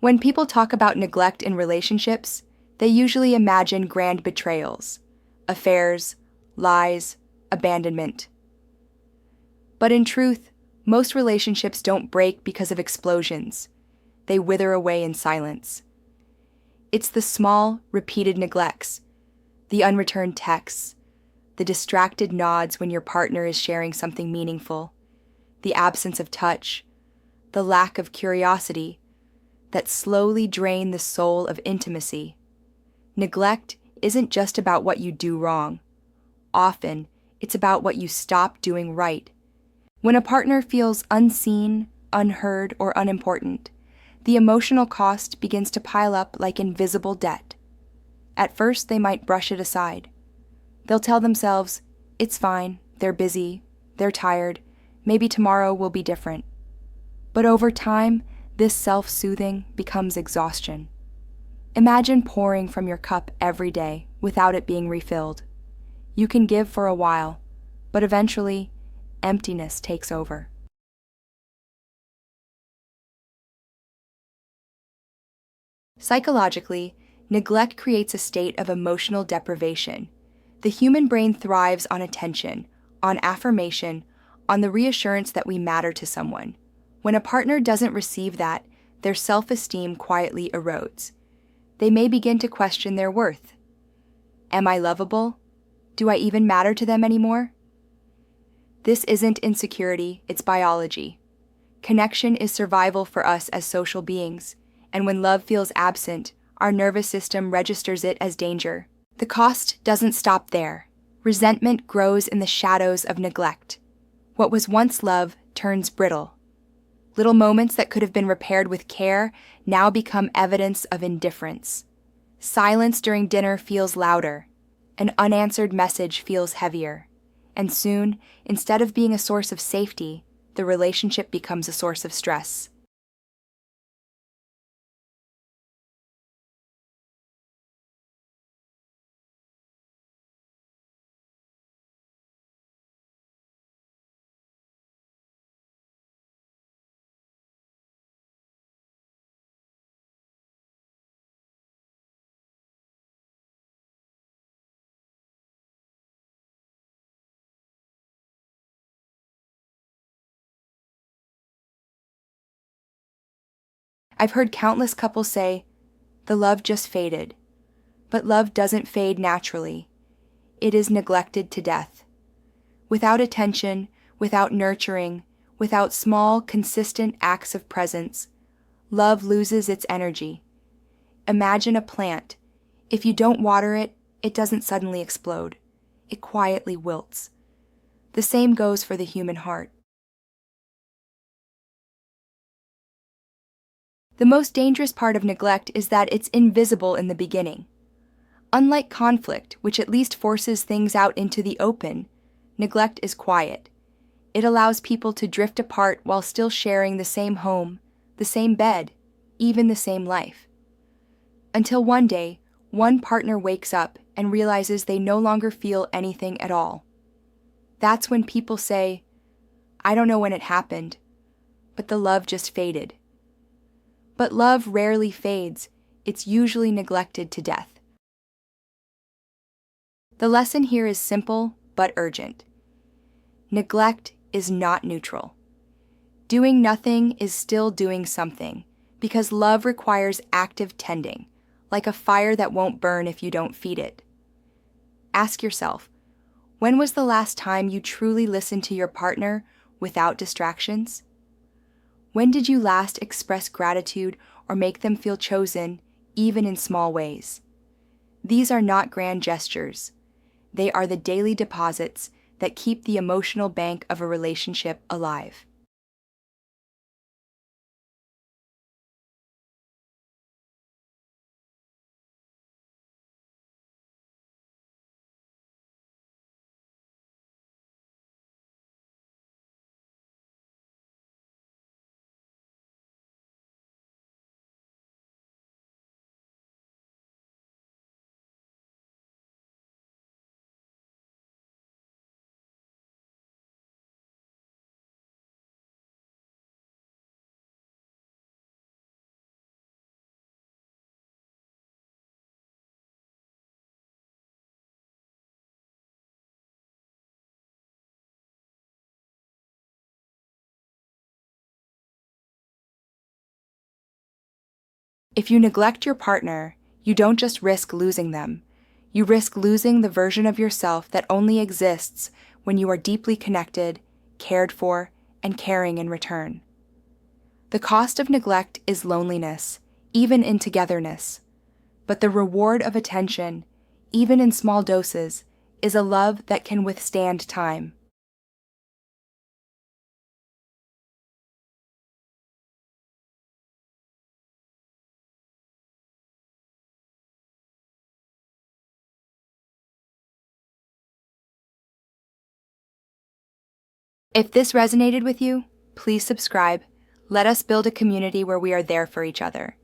When people talk about neglect in relationships, they usually imagine grand betrayals, affairs, lies, abandonment. But in truth, most relationships don't break because of explosions. They wither away in silence. It's the small, repeated neglects, the unreturned texts, the distracted nods when your partner is sharing something meaningful, the absence of touch, the lack of curiosity that slowly drain the soul of intimacy. Neglect isn't just about what you do wrong. Often, it's about what you stop doing right. When a partner feels unseen, unheard, or unimportant, the emotional cost begins to pile up like invisible debt. At first, they might brush it aside. They'll tell themselves, it's fine, they're busy, they're tired, maybe tomorrow will be different. But over time, this self-soothing becomes exhaustion. Imagine pouring from your cup every day without it being refilled. You can give for a while, but eventually, emptiness takes over. Psychologically, neglect creates a state of emotional deprivation. The human brain thrives on attention, on affirmation, on the reassurance that we matter to someone. When a partner doesn't receive that, their self-esteem quietly erodes. They may begin to question their worth. Am I lovable? Do I even matter to them anymore? This isn't insecurity, it's biology. Connection is survival for us as social beings, and when love feels absent, our nervous system registers it as danger. The cost doesn't stop there. Resentment grows in the shadows of neglect. What was once love turns brittle. Little moments that could have been repaired with care now become evidence of indifference. Silence during dinner feels louder. An unanswered message feels heavier. And soon, instead of being a source of safety, the relationship becomes a source of stress. I've heard countless couples say, the love just faded. But love doesn't fade naturally. It is neglected to death. Without attention, without nurturing, without small, consistent acts of presence, love loses its energy. Imagine a plant. If you don't water it, it doesn't suddenly explode. It quietly wilts. The same goes for the human heart. The most dangerous part of neglect is that it's invisible in the beginning. Unlike conflict, which at least forces things out into the open, neglect is quiet. It allows people to drift apart while still sharing the same home, the same bed, even the same life. Until one day, one partner wakes up and realizes they no longer feel anything at all. That's when people say, I don't know when it happened, but the love just faded. But love rarely fades, it's usually neglected to death. The lesson here is simple but urgent. Neglect is not neutral. Doing nothing is still doing something, because love requires active tending, like a fire that won't burn if you don't feed it. Ask yourself, when was the last time you truly listened to your partner without distractions? When did you last express gratitude or make them feel chosen, even in small ways? These are not grand gestures. They are the daily deposits that keep the emotional bank of a relationship alive. If you neglect your partner, you don't just risk losing them. You risk losing the version of yourself that only exists when you are deeply connected, cared for, and caring in return. The cost of neglect is loneliness, even in togetherness. But the reward of attention, even in small doses, is a love that can withstand time. If this resonated with you, please subscribe. Let us build a community where we are there for each other.